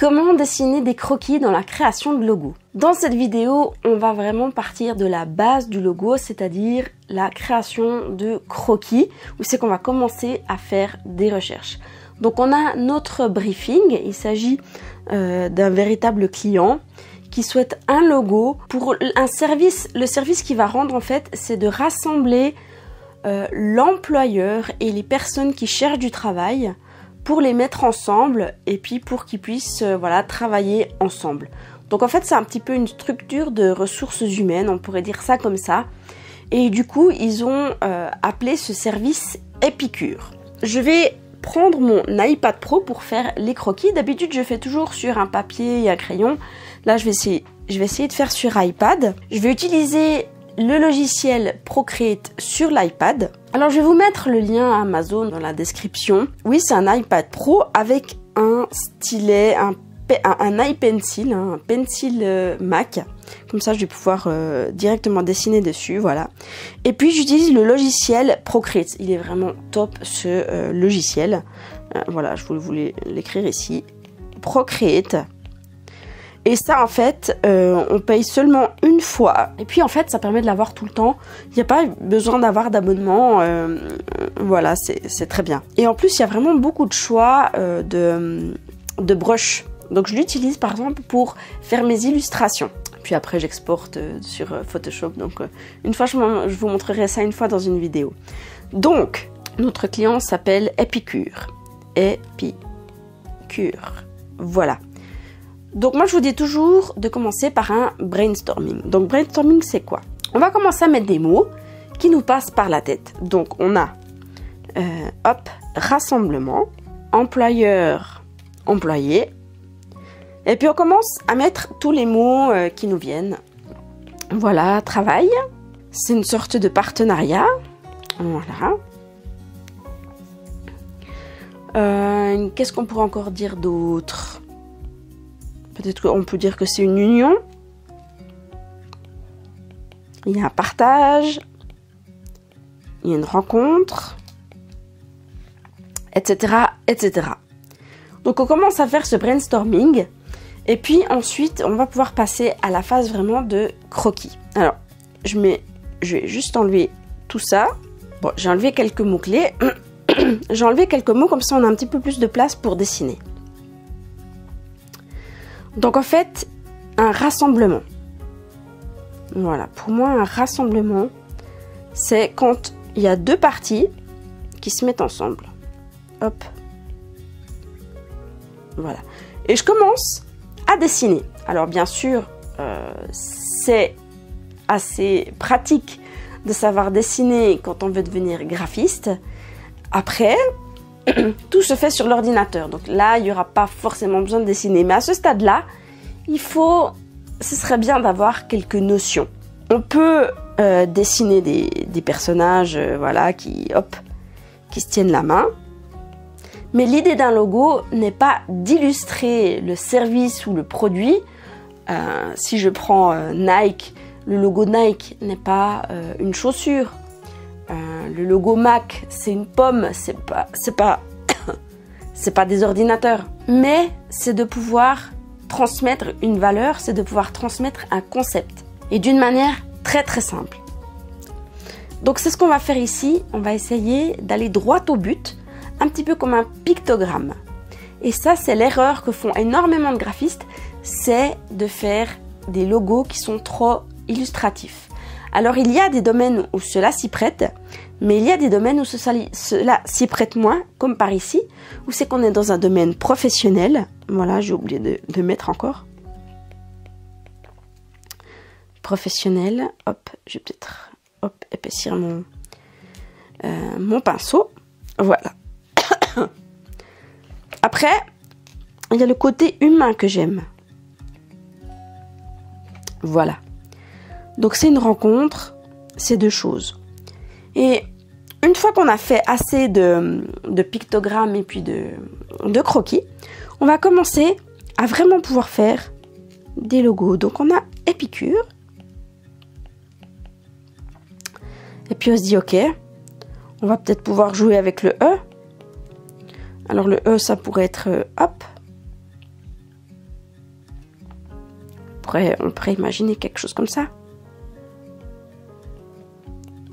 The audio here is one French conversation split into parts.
Comment dessiner des croquis dans la création de logos? Dans cette vidéo, on va vraiment partir de la base du logo, c'est-à-dire la création de croquis, où c'est qu'on va commencer à faire des recherches. Donc on a notre briefing, il s'agit d'un véritable client qui souhaite un logo pour un service. Le service qu'il va rendre en fait, c'est de rassembler l'employeur et les personnes qui cherchent du travail pour les mettre ensemble et puis pour qu'ils puissent voilà, travailler ensemble. Donc en fait c'est un petit peu une structure de ressources humaines, on pourrait dire ça comme ça. Et du coup ils ont appelé ce service Epicure. Je vais prendre mon iPad Pro pour faire les croquis. D'habitude je fais toujours sur un papier et un crayon. Là je vais essayer de faire sur iPad. Je vais utiliser le logiciel Procreate sur l'iPad. Alors je vais vous mettre le lien Amazon dans la description. Oui, c'est un iPad Pro avec un stylet, un iPencil, un pencil Mac. Comme ça je vais pouvoir directement dessiner dessus, voilà. Et puis j'utilise le logiciel Procreate. Il est vraiment top ce logiciel. Voilà, je voulais l'écrire ici. Procreate. Et ça en fait, on paye seulement une fois. Et puis en fait, ça permet de l'avoir tout le temps. Il n'y a pas besoin d'avoir d'abonnement. Voilà, c'est très bien. Et en plus, il y a vraiment beaucoup de choix de brush. Donc je l'utilise par exemple pour faire mes illustrations. Puis après, j'exporte sur Photoshop. Donc une fois, je vous montrerai ça une fois dans une vidéo. Donc, notre client s'appelle Epicure. Epicure. Voilà. Donc moi je vous dis toujours de commencer par un brainstorming. Donc brainstorming c'est quoi? On va commencer à mettre des mots qui nous passent par la tête. Donc on a hop, rassemblement, employeur, employé. Et puis on commence à mettre tous les mots qui nous viennent. Voilà, travail. C'est une sorte de partenariat. Voilà. Qu'est-ce qu'on pourrait encore dire d'autre? Peut-être qu'on peut dire que c'est une union. Il y a un partage. Il y a une rencontre. Etc. etc. Donc on commence à faire ce brainstorming. Et puis ensuite, on va pouvoir passer à la phase vraiment de croquis. Alors, je vais juste enlever tout ça. Bon, j'ai enlevé quelques mots-clés. J'ai enlevé quelques mots, comme ça on a un petit peu plus de place pour dessiner. Donc en fait, un rassemblement. Voilà, pour moi un rassemblement, c'est quand il y a deux parties qui se mettent ensemble. Hop. Voilà. Et je commence à dessiner. Alors bien sûr, c'est assez pratique de savoir dessiner quand on veut devenir graphiste. Après, tout se fait sur l'ordinateur. Donc là, il n'y aura pas forcément besoin de dessiner. Mais à ce stade-là, ce serait bien d'avoir quelques notions. On peut dessiner des personnages voilà, qui se tiennent la main. Mais l'idée d'un logo n'est pas d'illustrer le service ou le produit. Si je prends Nike, le logo Nike n'est pas une chaussure. Le logo Mac, c'est une pomme, c'est pas des ordinateurs. Mais c'est de pouvoir transmettre une valeur, c'est de pouvoir transmettre un concept. Et d'une manière très très simple. Donc c'est ce qu'on va faire ici. On va essayer d'aller droit au but, un petit peu comme un pictogramme. Et ça, c'est l'erreur que font énormément de graphistes, c'est de faire des logos qui sont trop illustratifs. Alors il y a des domaines où cela s'y prête, mais il y a des domaines où cela s'y prête moins, comme par ici, où c'est qu'on est dans un domaine professionnel. Voilà, j'ai oublié de mettre encore. Professionnel, hop, je vais peut-être épaissir mon pinceau. Voilà. Après, il y a le côté humain que j'aime. Voilà. Donc c'est une rencontre, c'est deux choses. Et une fois qu'on a fait assez de pictogrammes et puis de croquis, on va commencer à vraiment pouvoir faire des logos. Donc on a Epicure. Et puis on se dit ok, on va peut-être pouvoir jouer avec le E. Alors le E ça pourrait être hop. On pourrait imaginer quelque chose comme ça.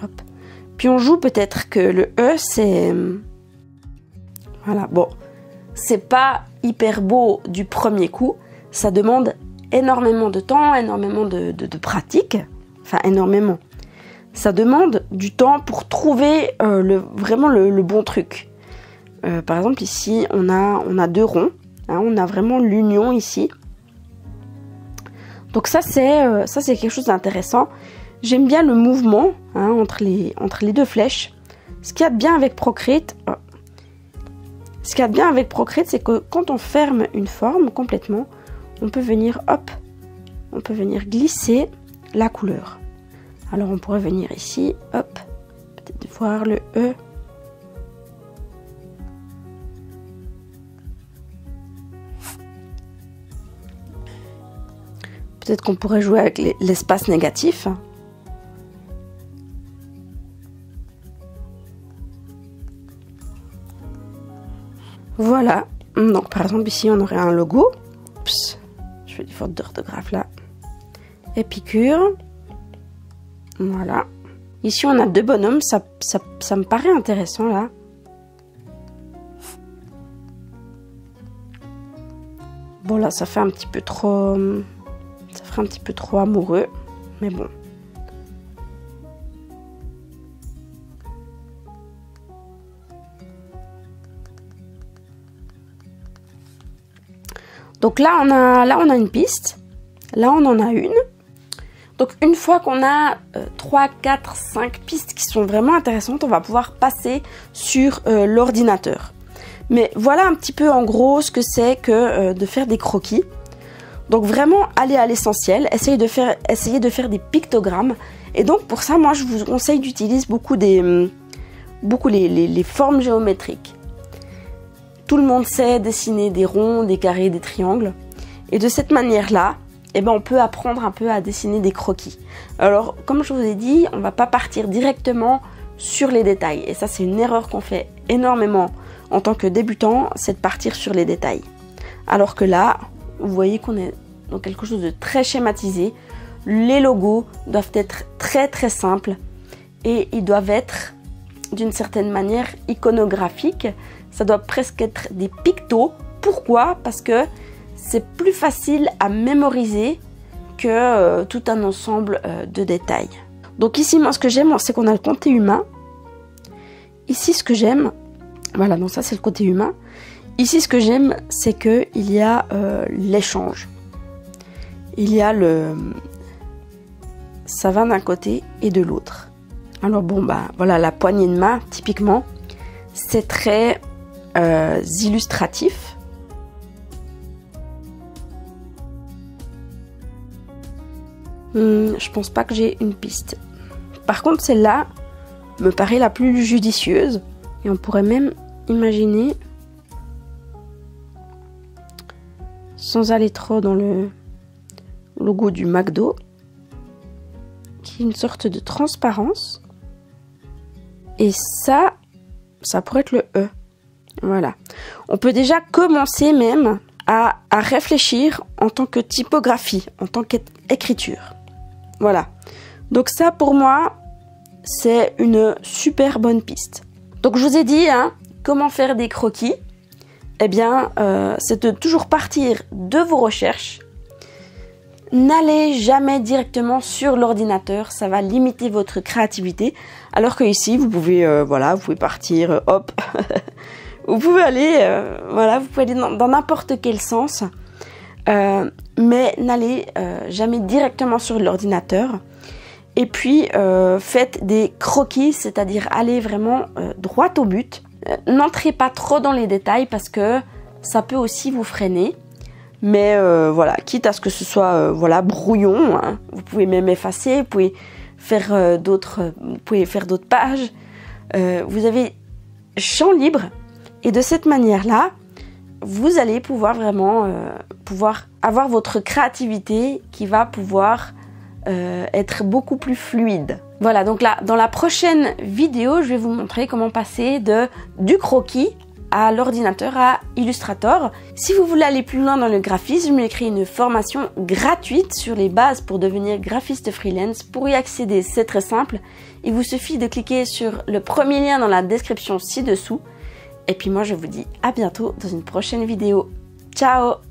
Hop. Puis on joue peut-être que le E, c'est... Voilà, bon. C'est pas hyper beau du premier coup. Ça demande énormément de temps, énormément de pratique. Enfin, énormément. Ça demande du temps pour trouver vraiment le bon truc. Par exemple, ici, on a 2 ronds. Hein, on a vraiment l'union ici. Donc ça, c'est quelque chose d'intéressant. J'aime bien le mouvement hein, entre les 2 flèches. Ce qu'il y a de bien avec Procreate, c'est que quand on ferme une forme complètement, on peut venir, hop, on peut venir glisser la couleur. Alors on pourrait venir ici, hop, peut-être voir le E. Peut-être qu'on pourrait jouer avec l'espace négatif. Voilà, donc par exemple ici on aurait un logo. Oups, je fais des fautes d'orthographe là. Épicure. Voilà. Ici on a 2 bonhommes, ça me paraît intéressant là. Bon là ça fait un petit peu trop... Ça ferait un petit peu trop amoureux, mais bon. Donc là on a une piste. Là on en a une. Donc une fois qu'on a 3, 4, 5 pistes qui sont vraiment intéressantes, on va pouvoir passer sur l'ordinateur. Mais voilà un petit peu en gros ce que c'est que de faire des croquis. Donc vraiment aller à l'essentiel, essayer de faire des pictogrammes. Et donc pour ça, moi je vous conseille d'utiliser beaucoup les formes géométriques. Tout le monde sait dessiner des ronds, des carrés, des triangles. Et de cette manière-là, eh ben, on peut apprendre un peu à dessiner des croquis. Alors comme je vous ai dit, on ne va pas partir directement sur les détails. Et ça c'est une erreur qu'on fait énormément en tant que débutant, c'est de partir sur les détails. Alors que là, vous voyez qu'on est dans quelque chose de très schématisé. Les logos doivent être très très simples et ils doivent être d'une certaine manière iconographiques. Ça doit presque être des pictos. Pourquoi? Parce que c'est plus facile à mémoriser que tout un ensemble de détails. Donc ici, moi ce que j'aime, c'est qu'on a le côté humain. Ici, ce que j'aime, voilà, donc ça c'est le côté humain. Ici, ce que j'aime, c'est qu'il y a l'échange. Il y a ça va d'un côté et de l'autre. Alors bon, bah voilà, la poignée de main, typiquement, c'est très illustratif. Je pense pas que j'ai une piste. Par contre, celle-là me paraît la plus judicieuse. Et on pourrait même imaginer, sans aller trop dans le logo du McDo, qui est une sorte de transparence. Et ça pourrait être le E. Voilà. On peut déjà commencer même à réfléchir en tant que typographie, en tant qu'écriture. Voilà. Donc ça, pour moi, c'est une super bonne piste. Donc je vous ai dit, hein, comment faire des croquis. Eh bien, c'est de toujours partir de vos recherches. N'allez jamais directement sur l'ordinateur, ça va limiter votre créativité. Alors que ici, vous pouvez, voilà, vous pouvez partir, hop, vous pouvez aller, voilà, vous pouvez aller dans n'importe quel sens. Mais n'allez jamais directement sur l'ordinateur. Et puis, faites des croquis, c'est-à-dire allez vraiment droit au but. N'entrez pas trop dans les détails parce que ça peut aussi vous freiner. Mais voilà, quitte à ce que ce soit voilà, brouillon, hein, vous pouvez même effacer, vous pouvez faire d'autres pages. Vous avez champ libre et de cette manière-là, vous allez pouvoir vraiment avoir votre créativité qui va pouvoir être beaucoup plus fluide. Voilà, donc là, dans la prochaine vidéo, je vais vous montrer comment passer du croquis à l'ordinateur, à Illustrator. Si vous voulez aller plus loin dans le graphisme, j'ai créé une formation gratuite sur les bases pour devenir graphiste freelance. Pour y accéder, c'est très simple. Il vous suffit de cliquer sur le premier lien dans la description ci-dessous. Et puis moi, je vous dis à bientôt dans une prochaine vidéo. Ciao!